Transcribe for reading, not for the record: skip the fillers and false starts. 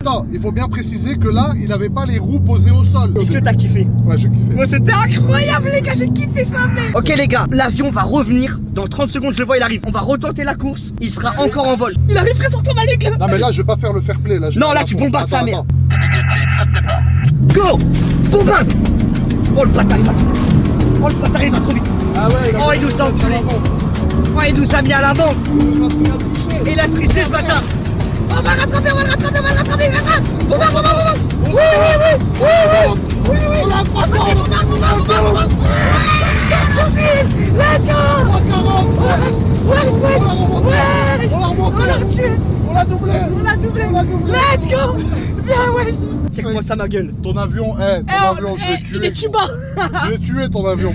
Non, il faut bien préciser que là, il avait pas les roues posées au sol. Est-ce que t'as kiffé? Ouais, j'ai kiffé. Moi c'était incroyable les gars, j'ai kiffé ça mec. Ok les gars, l'avion va revenir. Dans 30 secondes je le vois, il arrive. On va retenter la course, il sera encore en vol. Il arrive très fort Thomas les gars. Non mais là, je vais pas faire le fair play là. Non là tu bombardes sa mère. Go. Bombarde. Oh le bâtard il va trop vite. Oh le bâtard il va trop vite. Ah ouais, Oh il nous a enculé. Oh il nous a mis à la banque. Et il a triché ce bâtard. On va rattraper, on va rattraper, on va rattraper, on va. Oui. On l'a attrapé, let's go. On l'a tué. On l'a doublé. Let's go. Bien wesh. Check-moi ça ma gueule. Ton avion, ton avion, je l'ai tué. Il est tuba. Je l'ai tué ton avion.